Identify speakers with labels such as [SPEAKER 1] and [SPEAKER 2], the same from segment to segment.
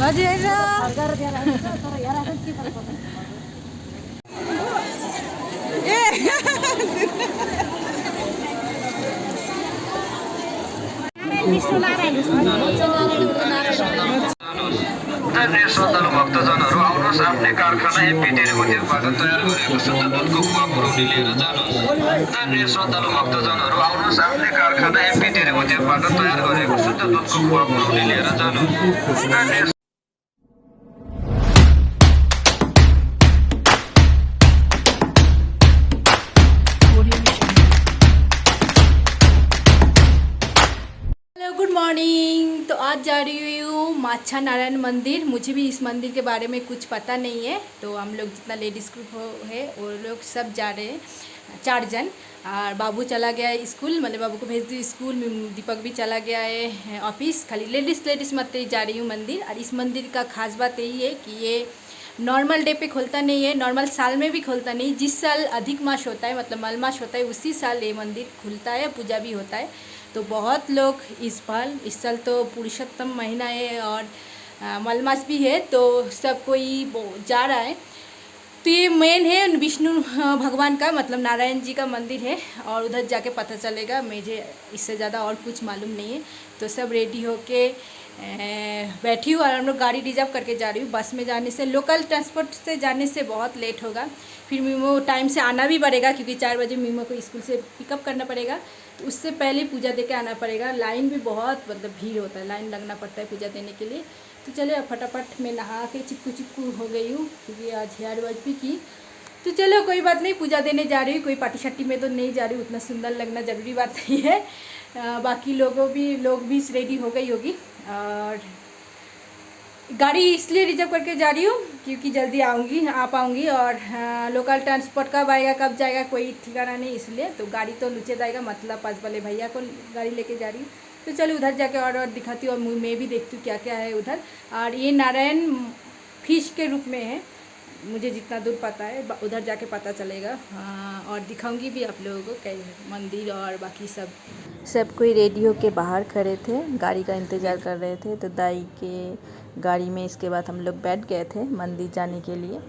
[SPEAKER 1] धन्य श्रद्धालु भक्तजनहरू आउनुहोस्, आफ्नै कारखाना एमपी डेरी उद्योगबाट तयार गरेको शुद्ध दुधको खुवा पुरौनी लिएर जानुहोस्। धन्य श्रद्धालु भक्तजनहरू आउनुहोस्, आफ्नै कारखाना एमपी डेरी उद्योगबाट तयार गरेको शुद्ध दुधको खुवा पुरौनी लिएर जानुहोस्। धन्य
[SPEAKER 2] गुड मॉर्निंग। तो आज जा रही हूँ माच्छा नारायण मंदिर। मुझे भी इस मंदिर के बारे में कुछ पता नहीं है, तो हम लोग जितना लेडीज़ ग्रुप है वो लोग सब जा रहे हैं, 4 जन। और बाबू चला गया है स्कूल, मतलब बाबू को भेज दी स्कूल। दीपक भी चला गया है ऑफिस। खाली लेडीज़ मत जा रही हूँ मंदिर। और इस मंदिर का खास बात यही है कि ये नॉर्मल डे पे खोलता नहीं है, नॉर्मल साल में भी खोलता नहीं। जिस साल अधिक मास होता है, मतलब मलमास होता है, उसी साल ये मंदिर खुलता है, पूजा भी होता है। तो बहुत लोग इस साल तो पुरुषोत्तम महीना है और मलमास भी है, तो सब कोई जा रहा है। तो ये मेन है विष्णु भगवान का, मतलब नारायण जी का मंदिर है। और उधर जाके पता चलेगा, मुझे इससे ज़्यादा और कुछ मालूम नहीं है। तो सब रेडी होके बैठी हूँ और हम लोग गाड़ी रिजर्व करके जा रही हूँ। बस में जाने से, लोकल ट्रांसपोर्ट से जाने से बहुत लेट होगा। फिर मीमो टाइम से आना भी पड़ेगा, क्योंकि 4 बजे मीमो को स्कूल से पिकअप करना पड़ेगा। तो उससे पहले पूजा दे के आना पड़ेगा। लाइन भी बहुत, मतलब भीड़ होता है, लाइन लगना पड़ता है पूजा देने के लिए। तो चलो फटाफट मैं नहा के चिपकू हो गई हूँ, क्योंकि आज हेयर वॉश भी की। तो चलो कोई बात नहीं, पूजा देने जा रही हूँ। कोई पार्टी शार्टी में तो नहीं जा रही हूँ, उतना सुंदर लगना ज़रूरी बात नहीं है। बाकी लोग भी रेडी हो गई होगी। और गाड़ी इसलिए रिजर्व करके जा रही हूँ क्योंकि जल्दी आ पाऊँगी। और लोकल ट्रांसपोर्ट कब आएगा कब जाएगा कोई ठिकाना नहीं, इसलिए तो गाड़ी तो नीचे जाएगा, मतलब पास वाले भैया को गाड़ी लेके जा रही हूँ। तो चलो उधर जाके और दिखाती हूँ, और मैं भी देखती हूँ क्या क्या है उधर। और ये नारायण फिश के रूप में है, मुझे जितना दूर पता है, उधर जाके पता चलेगा। और दिखाऊंगी भी आप लोगों को कैसे मंदिर और बाकी सब कोई रेडी होके बाहर खड़े थे, गाड़ी का इंतज़ार कर रहे थे। तो दाई के गाड़ी में इसके बाद हम लोग बैठ गए थे मंदिर जाने के लिए।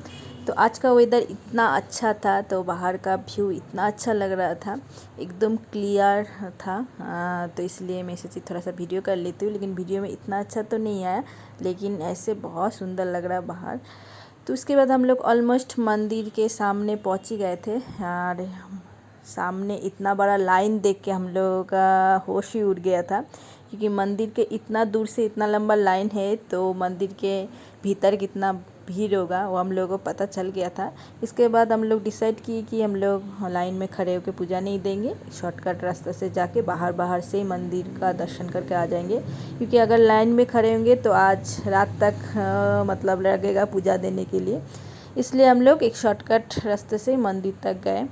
[SPEAKER 2] तो आज का वेदर इतना अच्छा था, तो बाहर का व्यू इतना अच्छा लग रहा था, एकदम क्लियर था। तो इसलिए मैं सोची थोड़ा सा वीडियो कर लेती हूँ। लेकिन वीडियो में इतना अच्छा तो नहीं आया, लेकिन ऐसे बहुत सुंदर लग रहा है बाहर। तो उसके बाद हम लोग ऑलमोस्ट मंदिर के सामने पहुँच ही गए थे। और सामने इतना बड़ा लाइन देख के हम लोगों का होश ही उड़ गया था, क्योंकि मंदिर के इतना दूर से इतना लंबा लाइन है, तो मंदिर के भीतर कितना भीड़ होगा वो हम लोगों को पता चल गया था। इसके बाद हम लोग डिसाइड किए कि हम लोग लाइन में खड़े होकर पूजा नहीं देंगे, शॉर्टकट रास्ते से जाके बाहर से ही मंदिर का दर्शन करके आ जाएंगे। क्योंकि अगर लाइन में खड़े होंगे तो आज रात तक मतलब लगेगा पूजा देने के लिए। इसलिए हम लोग एक शॉर्टकट रास्ते से मंदिर तक गए।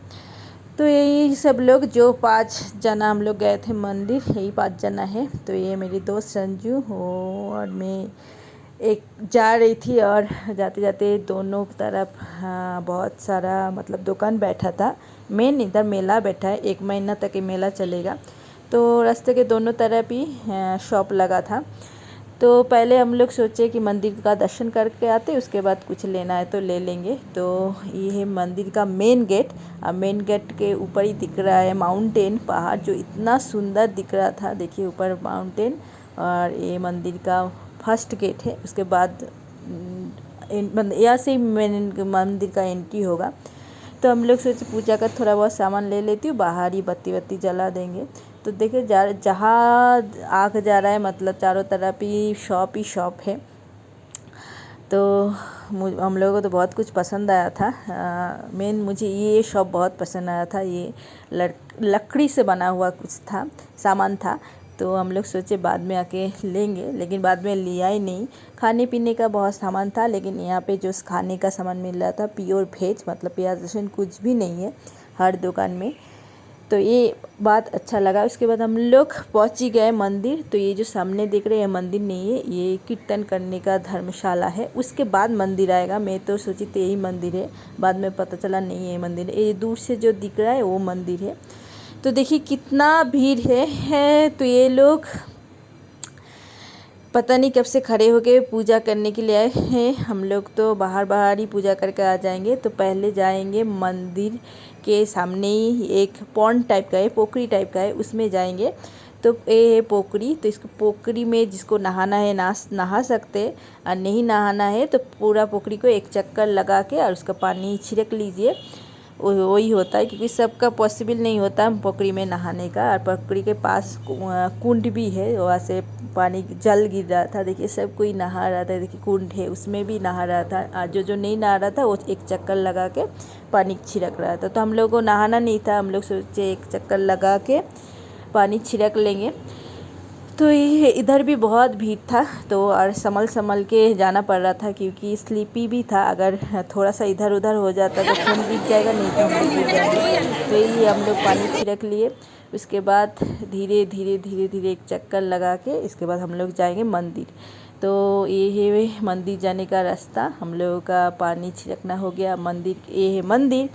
[SPEAKER 2] तो यही सब लोग जो 5 जना हम लोग गए थे मंदिर, यही 5 जना है। तो ये मेरी दोस्त संजू और मैं एक जा रही थी, और जाते जाते दोनों तरफ बहुत सारा मतलब दुकान बैठा था। मेन इधर मेला बैठा है, 1 महीना तक ये मेला चलेगा। तो रास्ते के दोनों तरफ ही शॉप लगा था। तो पहले हम लोग सोचे कि मंदिर का दर्शन करके आते, उसके बाद कुछ लेना है तो ले लेंगे। तो ये है मंदिर का मेन गेट। अब मेन गेट के ऊपर ही दिख रहा है माउंटेन, पहाड़ जो इतना सुंदर दिख रहा था। देखिए ऊपर माउंटेन, और ये मंदिर का फर्स्ट गेट है। उसके बाद यहाँ से मेन मंदिर का एंट्री होगा। तो हम लोग सोचे पूजा का थोड़ा बहुत सामान ले लेती हूँ, बाहर ही बत्ती जला देंगे। तो देखिए जहाँ आग जा रहा है, मतलब चारों तरफ ही शॉप है। तो हम लोगों को तो बहुत कुछ पसंद आया था। मेन मुझे ये शॉप बहुत पसंद आया था। ये लकड़ी से बना हुआ कुछ था, सामान था। तो हम लोग सोचे बाद में आके लेंगे, लेकिन बाद में लिया ही नहीं। खाने पीने का बहुत सामान था, लेकिन यहाँ पे जो खाने का सामान मिल रहा था प्योर वेज, मतलब प्याज लहसुन कुछ भी नहीं है हर दुकान में। तो ये बात अच्छा लगा। उसके बाद हम लोग पहुँच ही गए मंदिर। तो ये जो सामने देख रहे हैं मंदिर नहीं है, ये कीर्तन करने का धर्मशाला है, उसके बाद मंदिर आएगा। मैं तो सोची थी यही मंदिर है, बाद में पता चला नहीं है मंदिर है। ये दूर से जो दिख रहा है वो मंदिर है। तो देखिए कितना भीड़ है। तो ये लोग पता नहीं कब से खड़े होके पूजा करने के लिए आए हैं। हम लोग तो बाहर बाहर ही पूजा करके आ जाएंगे। तो पहले जाएंगे मंदिर के सामने ही एक पॉन्ड टाइप का है, पोखरी टाइप का है, उसमें जाएंगे। तो ये है पोखरी। तो इसको पोखरी में जिसको नहाना है नहा सकते हैं, और नहीं नहाना है तो पूरा पोखरी को एक चक्कर लगा के और उसका पानी छिड़क लीजिए। वही होता है, क्योंकि सबका पॉसिबल नहीं होता पोखरी में नहाने का। और पोखरी के पास कुंड भी है, वहाँ से पानी जल गिर रहा था। देखिए सब कोई नहा रहा था। देखिए कुंड है, उसमें भी नहा रहा था। और जो नहीं नहा रहा था वो एक चक्कर लगा के पानी छिड़क रहा था। तो हम लोग को नहाना नहीं था, हम लोग सोचे एक चक्कर लगा के पानी छिड़क लेंगे। तो ये इधर भी बहुत भीड़ था, तो और संभल के जाना पड़ रहा था, क्योंकि स्लीपी भी था। अगर थोड़ा सा इधर उधर हो जाता तो खून गिर जाएगा, नहीं तो हम लोग गिर जाएंगे। तो ये हम लोग पानी छिड़क लिए। उसके बाद धीरे धीरे एक चक्कर लगा के इसके बाद हम लोग जाएंगे मंदिर। तो ये है मंदिर जाने का रास्ता। हम लोगों का पानी छिड़कना हो गया। मंदिर, ये है मंदिर।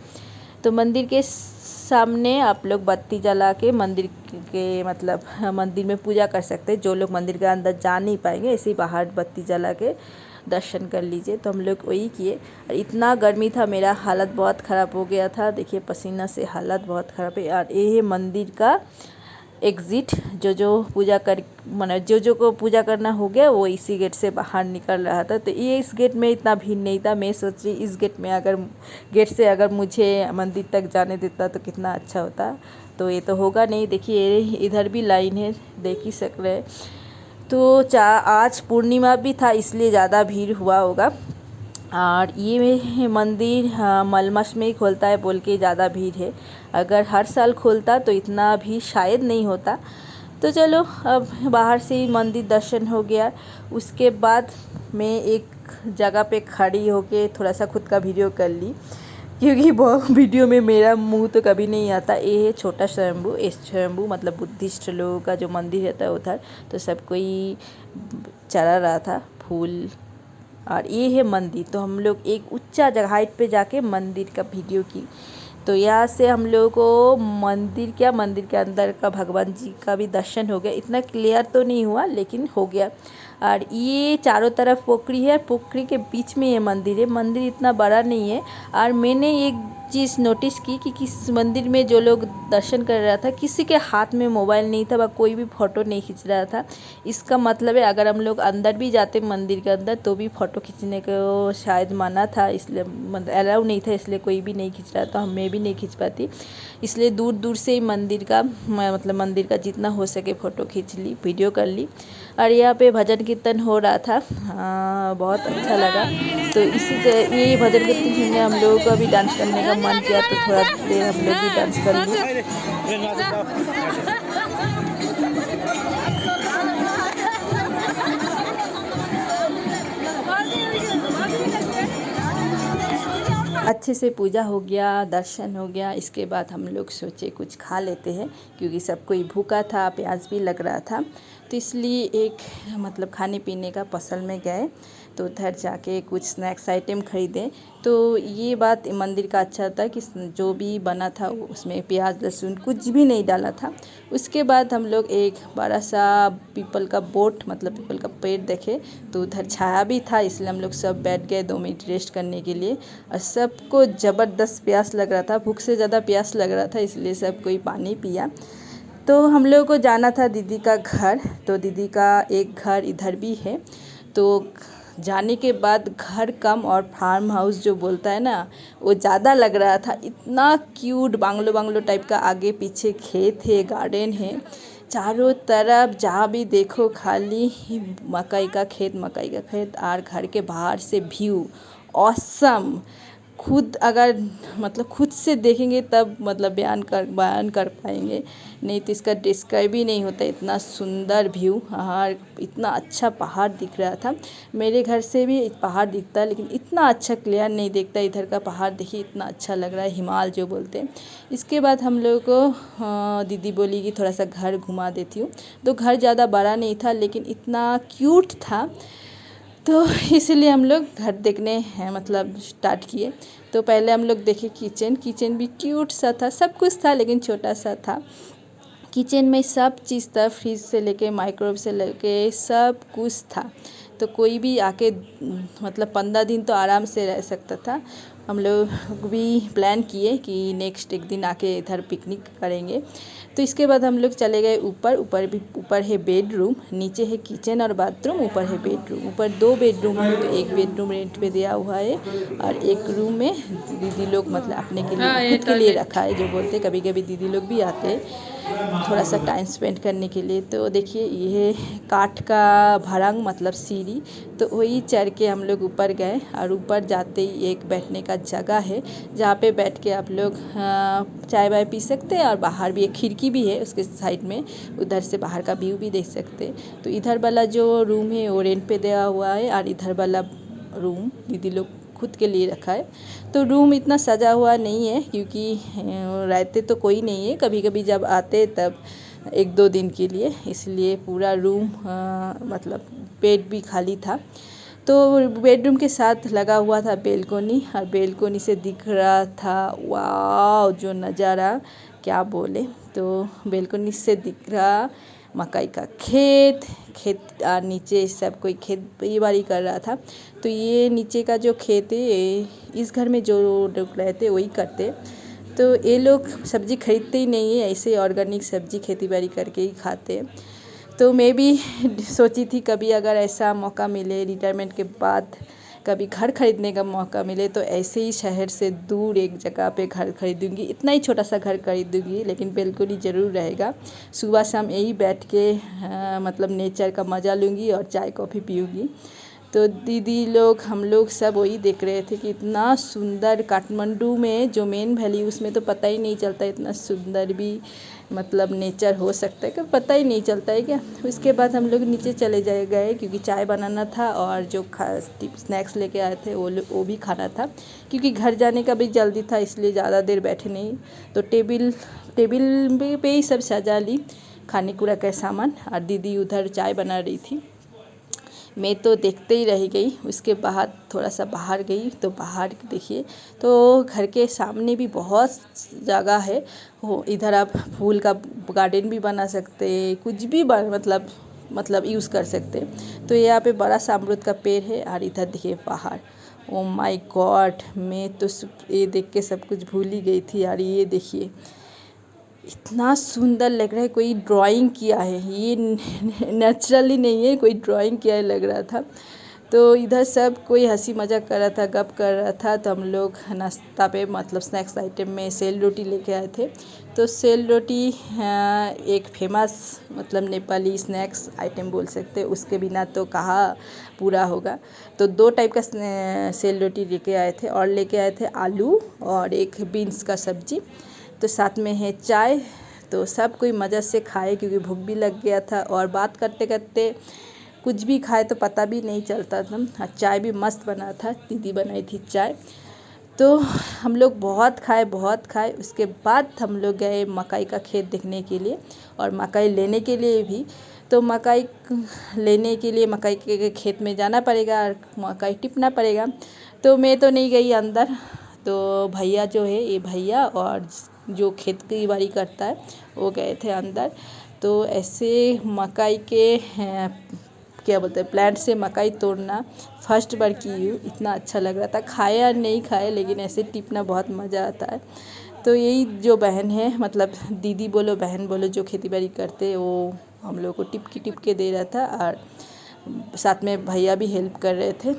[SPEAKER 2] तो मंदिर के सामने आप लोग बत्ती जला के मंदिर के मतलब मंदिर में पूजा कर सकते हैं। जो लोग मंदिर के अंदर जा नहीं पाएंगे, ऐसे ही बाहर बत्ती जला के दर्शन कर लीजिए। तो हम लोग वही किए। और इतना गर्मी था, मेरा हालत बहुत ख़राब हो गया था। देखिए पसीना से हालत बहुत ख़राब है। और ये है मंदिर का एग्ज़िट। जो पूजा कर माने जो को पूजा करना हो गया वो इसी गेट से बाहर निकल रहा था। तो ये इस गेट में इतना भीड़ नहीं था। मैं सोच रही इस गेट से अगर मुझे मंदिर तक जाने देता तो कितना अच्छा होता। तो ये तो होगा नहीं। देखिए इधर भी लाइन है, देख ही सक रहे। तो आज पूर्णिमा भी था, इसलिए ज़्यादा भीड़ हुआ होगा। और ये मंदिर मलमास में ही खोलता है बोल के ज़्यादा भीड़ है। अगर हर साल खोलता तो इतना भी शायद नहीं होता। तो चलो अब बाहर से ही मंदिर दर्शन हो गया। उसके बाद मैं एक जगह पे खड़ी होके थोड़ा सा खुद का वीडियो कर ली, क्योंकि बहुत वीडियो में मेरा मुंह तो कभी नहीं आता। ये है छोटा स्वयंभू। इस स्वयंभू मतलब बुद्धिस्ट लोगों का जो मंदिर रहता है उधर। तो सब कोई चढ़ा रहा था फूल। और ये है मंदिर। तो हम लोग एक ऊंचा जगह हाइट पे जाके मंदिर का वीडियो की। तो यहाँ से हम लोगों को मंदिर के अंदर का भगवान जी का भी दर्शन हो गया। इतना क्लियर तो नहीं हुआ लेकिन हो गया। और ये चारों तरफ पोखरी है, पोखरी के बीच में ये मंदिर है। मंदिर इतना बड़ा नहीं है। और मैंने एक चीज़ नोटिस की कि किस मंदिर में जो लोग दर्शन कर रहा था, किसी के हाथ में मोबाइल नहीं था व कोई भी फ़ोटो नहीं खींच रहा था। इसका मतलब है अगर हम लोग अंदर भी जाते मंदिर के अंदर तो भी फ़ोटो खींचने को शायद मना था, इसलिए मतलब अलाउ नहीं था, इसलिए कोई भी नहीं खींच रहा था। मैं भी नहीं खींच पाती, इसलिए दूर दूर से ही मंदिर का जितना हो सके फ़ोटो खींच ली, वीडियो कर ली। और यहाँ पे भजन कीर्तन हो रहा था, बहुत अच्छा लगा। तो ये भजन कीर्तन सुनने हम लोगों को अभी डांस करने का मन किया, तो थोड़ा देर हम लोग भी डांस कर लिए। अच्छे से पूजा हो गया, दर्शन हो गया। इसके बाद हम लोग सोचे कुछ खा लेते हैं, क्योंकि सब कोई भूखा था, प्यास भी लग रहा था। तो इसलिए एक मतलब खाने पीने का पसल में गए, तो उधर जाके कुछ स्नैक्स आइटम ख़रीदे। तो ये बात मंदिर का अच्छा था कि जो भी बना था उसमें प्याज लहसुन कुछ भी नहीं डाला था। उसके बाद हम लोग एक बड़ा सा पीपल का पीपल का पेड़ देखे, तो उधर छाया भी था, इसलिए हम लोग सब बैठ गए 2 मिनट रेस्ट करने के लिए। और सबको ज़बरदस्त प्यास लग रहा था, भूख से ज़्यादा प्यास लग रहा था, इसलिए सब कोई पानी पिया। तो हम लोगों को जाना था दीदी का घर। तो दीदी का एक घर इधर भी है। तो जाने के बाद घर कम और फार्म हाउस जो बोलता है ना, वो ज़्यादा लग रहा था। इतना क्यूट बांग्लो टाइप का, आगे पीछे खेत है, गार्डन है, चारों तरफ जहाँ भी देखो खाली मकई का खेत। और घर के बाहर से व्यू ऑसम। खुद अगर खुद से देखेंगे तब बयान कर पाएंगे, नहीं तो इसका डिस्क्राइब ही नहीं होता। इतना सुंदर व्यू, हाँ इतना अच्छा पहाड़ दिख रहा था। मेरे घर से भी पहाड़ दिखता है, लेकिन इतना अच्छा क्लियर नहीं दिखता। इधर का पहाड़ देखिए इतना अच्छा लग रहा है, हिमालय जो बोलते हैं। इसके बाद हम लोगों को दीदी बोली कि थोड़ा सा घर घुमा देती हूँ। तो घर ज़्यादा बड़ा नहीं था, लेकिन इतना क्यूट था, तो इसलिए हम लोग घर देखने स्टार्ट किए। तो पहले हम लोग देखे किचन भी क्यूट सा था, सब कुछ था लेकिन छोटा सा था। किचन में सब चीज़ था, फ्रिज से लेके माइक्रोवेव से लेके सब कुछ था। तो कोई भी आके मतलब 15 दिन तो आराम से रह सकता था। हम लोग भी प्लान किए कि नेक्स्ट एक दिन आके इधर पिकनिक करेंगे। तो इसके बाद हम लोग चले गए ऊपर है बेडरूम, नीचे है किचन और बाथरूम, ऊपर है बेडरूम। ऊपर 2 बेडरूम है, तो एक बेडरूम रेंट पे दिया हुआ है और एक रूम में दीदी लोग मतलब अपने के लिए खुद के लिए रखा है। जो बोलते कभी कभी दीदी लोग भी आते हैं थोड़ा सा टाइम स्पेंड करने के लिए। तो देखिए ये काठ का भरंग मतलब सीढ़ी, तो वही चढ़ के हम लोग ऊपर गए और ऊपर जाते ही एक बैठने का जगह है जहाँ पे बैठ के आप लोग चाय वाय पी सकते हैं और बाहर भी एक खिड़की भी है उसके साइड में, उधर से बाहर का व्यू भी देख सकते हैं। तो इधर वाला जो रूम है वो रेंट पे दिया हुआ है और इधर वाला रूम दीदी लोग खुद के लिए रखा है। तो रूम इतना सजा हुआ नहीं है क्योंकि रहते तो कोई नहीं है, कभी कभी जब आते तब 1-2 दिन के लिए, इसलिए पूरा रूम मतलब बेड भी खाली था। तो बेडरूम के साथ लगा हुआ था बेलकोनी और बेलकोनी से दिख रहा था वाह जो नज़ारा क्या बोले। तो बेलकोनी से दिख रहा मकई का खेत और नीचे सब कोई खेती बाड़ी कर रहा था। तो ये नीचे का जो खेत है इस घर में जो लोग रहते वही करते। तो ये लोग सब्ज़ी खरीदते ही नहीं है, ऐसे ऑर्गेनिक सब्ज़ी खेती बाड़ी करके ही खाते। तो मैं भी सोची थी कभी अगर ऐसा मौका मिले रिटायरमेंट के बाद कभी घर खरीदने का मौका मिले तो ऐसे ही शहर से दूर एक जगह पे घर खरीदूँगी। इतना ही छोटा सा घर खरीदूँगी लेकिन बेलकोनी ज़रूर रहेगा। सुबह शाम यही बैठ के मतलब नेचर का मज़ा लूँगी और चाय कॉफ़ी पीऊँगी। तो दीदी लोग हम लोग सब वही देख रहे थे कि इतना सुंदर काठमांडू में जो मेन वैली उसमें तो पता ही नहीं चलता इतना सुंदर भी मतलब नेचर हो सकता है कि पता ही नहीं चलता है क्या। उसके बाद हम लोग नीचे चले गए क्योंकि चाय बनाना था और जो स्नैक्स लेके आए थे वो भी खाना था क्योंकि घर जाने का भी जल्दी था, इसलिए ज़्यादा देर बैठे नहीं। तो टेबल पे ही सब सजा ली खाने कूड़ा का सामान और दीदी उधर चाय बना रही थी। मैं तो देखते ही रह गई। उसके बाद थोड़ा सा बाहर गई तो बाहर देखिए तो घर के सामने भी बहुत जगह है। वो इधर आप फूल का गार्डन भी बना सकते, कुछ भी मतलब यूज़ कर सकते। तो यहाँ पे बड़ा सा अमरूद का पेड़ है और इधर देखिए पहाड़। ओ माय गॉड, मैं तो ये देख के सब कुछ भूल ही गई थी यार। ये देखिए इतना सुंदर लग रहा है, कोई ड्राइंग किया है, ये नेचुरली नहीं है, कोई ड्राइंग किया है लग रहा था। तो इधर सब कोई हंसी मजाक कर रहा था, गप कर रहा था। तो हम लोग नाश्ता पे मतलब स्नैक्स आइटम में सेल रोटी लेके आए थे। तो सेल रोटी एक फेमस मतलब नेपाली स्नैक्स आइटम बोल सकते हैं, उसके बिना तो कहाँ पूरा होगा। तो 2 टाइप का सेल रोटी लेके आए थे और लेके आए थे आलू और एक बीन्स का सब्जी, तो साथ में है चाय। तो सब कोई मज़े से खाए क्योंकि भूख भी लग गया था और बात करते करते कुछ भी खाए तो पता भी नहीं चलता था। चाय भी मस्त बना था, दीदी बनाई थी चाय। तो हम लोग बहुत खाए। उसके बाद हम लोग गए मकई का खेत देखने के लिए और मकई लेने के लिए भी। तो मकई लेने के लिए मकई के खेत में जाना पड़ेगा और मकई टिपना पड़ेगा। तो मैं तो नहीं गई अंदर, तो भैया जो है ये भैया और जो खेत की बाड़ी करता है वो गए थे अंदर। तो ऐसे मकई के क्या बोलते हैं प्लांट से मकई तोड़ना फर्स्ट बार की हूँ, इतना अच्छा लग रहा था। खाए या नहीं खाए लेकिन ऐसे टिपना बहुत मज़ा आता है। तो यही जो बहन है मतलब दीदी बोलो बहन बोलो जो खेती बाड़ी करते वो हम लोग को टिप के दे रहा था और साथ में भैया भी हेल्प कर रहे थे।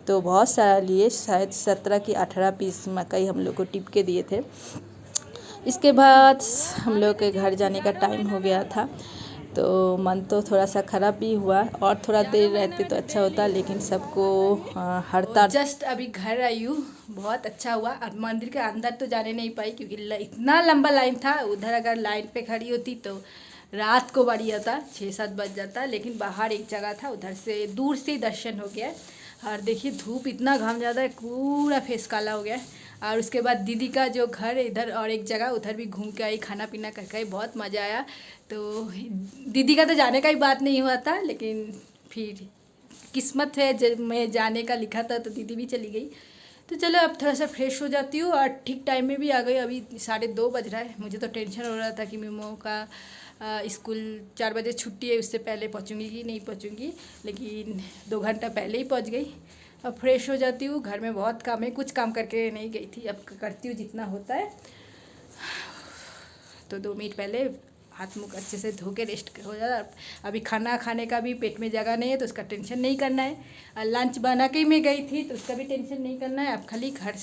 [SPEAKER 2] तो बहुत सारा लिए, शायद 17 की 18 पीस मकई हम लोग को टिप के दिए थे। इसके बाद हम लोग के घर जाने का टाइम हो गया था। तो मन तो थोड़ा सा ख़राब भी हुआ और थोड़ा देर रहते तो अच्छा होता, लेकिन सबको हड़ताल। जस्ट अभी घर आई हूँ, बहुत अच्छा हुआ। अब मंदिर के अंदर तो जाने नहीं पाई क्योंकि इतना लंबा लाइन था। उधर अगर लाइन पे खड़ी होती तो रात को बढ़ जाता, 6-7 बज जाता। लेकिन बाहर एक जगह था, उधर से दूर से ही दर्शन हो गया। और देखिए धूप इतना घम जाता है, पूरा फेस काला हो गया। और उसके बाद दीदी का जो घर है इधर और एक जगह उधर भी घूम के आई, खाना पीना करके आई, बहुत मज़ा आया। तो दीदी का तो जाने का ही बात नहीं हुआ था, लेकिन फिर किस्मत है जब मैं जाने का लिखा था तो दीदी भी चली गई। तो चलो अब थोड़ा सा फ्रेश हो जाती हूँ और ठीक टाइम में भी आ गई। अभी 2:30 बज रहा है। मुझे तो टेंशन हो रहा था कि मेमो का स्कूल 4 बजे छुट्टी है, उससे पहले पहुंचूंगी कि नहीं पहुंचूंगी, लेकिन 2 घंटा पहले ही पहुंच गई। अब फ्रेश हो जाती हूँ, घर में बहुत काम है, कुछ काम करके नहीं गई थी, अब करती हूँ जितना होता है। तो 2 मिनट पहले हाथ मुँह अच्छे से धो के रेस्ट हो जाता। अभी खाना खाने का भी पेट में जगह नहीं है, तो उसका टेंशन नहीं करना है। और लंच बना के मैं गई थी, तो उसका भी टेंशन नहीं करना है। अब खाली घर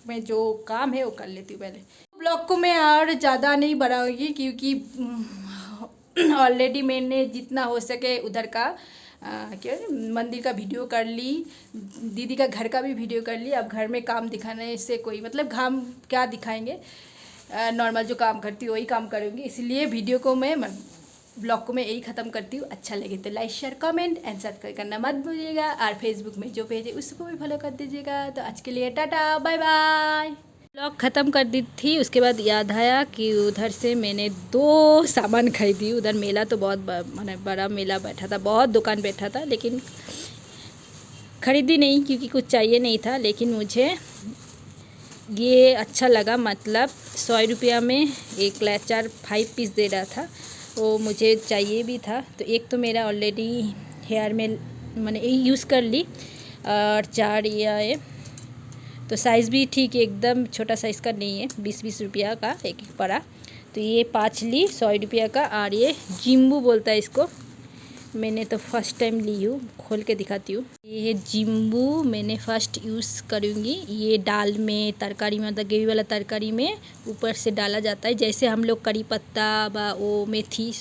[SPEAKER 2] में जो काम है वो कर लेती हूँ पहले। ब्लॉग को मैं और ज़्यादा नहीं बढ़ाऊँगी, क्योंकि ऑलरेडी मैंने जितना हो सके उधर का क्या मंदिर का वीडियो कर ली, दीदी का घर का भी वीडियो कर ली। अब घर में काम दिखाने से कोई मतलब काम क्या दिखाएंगे, नॉर्मल जो काम करती हूँ वही काम करूँगी। इसलिए वीडियो को मैं ब्लॉग को मैं यही ख़त्म करती हूँ। अच्छा लगे तो like share comment and subscribe करना मत भूलिएगा, और फेसबुक में जो पेज है उसको भी फॉलो कर दीजिएगा। तो आज के लिए टाटा बाय बाय। ब्लॉग ख़त्म कर दी थी, उसके बाद याद आया कि उधर से मैंने 2 सामान खरीदी। उधर मेला तो बहुत माने बड़ा मेला बैठा था, बहुत दुकान बैठा था, लेकिन ख़रीदी नहीं क्योंकि कुछ चाहिए नहीं था। लेकिन मुझे ये अच्छा लगा, मतलब 100 रुपया में एक लाचार 5 पीस दे रहा था, वो मुझे चाहिए भी था। तो एक तो मेरा ऑलरेडी हेयर में मैंने यूज़ कर ली, और 4 ये है, तो साइज़ भी ठीक है, एकदम छोटा साइज़ का नहीं है, 20-20 रुपया का एक पड़ा। तो ये 5 ली 100 रुपया का। और ये जिम्बू बोलता है इसको, मैंने तो फर्स्ट टाइम ली हूँ, खोल के दिखाती हूँ। ये जिम्बू मैंने फर्स्ट यूज़ करूँगी। ये दाल में, तरकारी में, मतलब ग्रेवी वाला तरकारी में ऊपर से डाला जाता है, जैसे हम लोग करी पत्ता व वो मेथी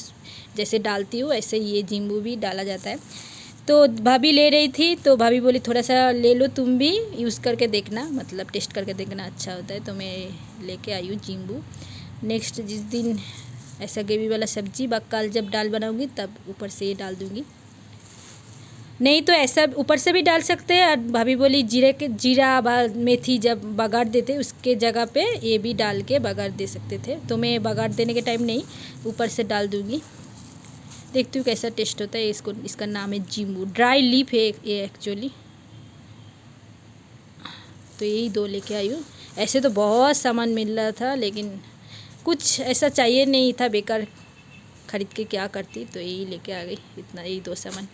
[SPEAKER 2] जैसे डालती हूँ, ऐसे ये जिम्बू भी डाला जाता है। तो भाभी ले रही थी, तो भाभी बोली थोड़ा सा ले लो तुम भी, यूज़ करके देखना, मतलब टेस्ट करके देखना अच्छा होता है। तो मैं लेके आई हूँ जिम्बू। नेक्स्ट जिस दिन ऐसा ग्रेवी वाला सब्जी कल जब दाल बनाऊंगी तब ऊपर से ये डाल दूंगी, नहीं तो ऐसा ऊपर से भी डाल सकते हैं। और भाभी बोली जीरा मेथी जब बघार देते उसके जगह पे ये भी डाल के बघार दे सकते थे। तो मैं बघार देने के टाइम नहीं, ऊपर से डाल दूंगी, देखती हूँ कैसा टेस्ट होता है। इसका नाम है जिम्बू, ड्राई लीफ है ये एक्चुअली। तो यही 2 लेके आई हूँ। ऐसे तो बहुत सामान मिल रहा था, लेकिन कुछ ऐसा चाहिए नहीं था, बेकार खरीद के क्या करती, तो यही लेके आ गई, इतना, यही 2 सामान।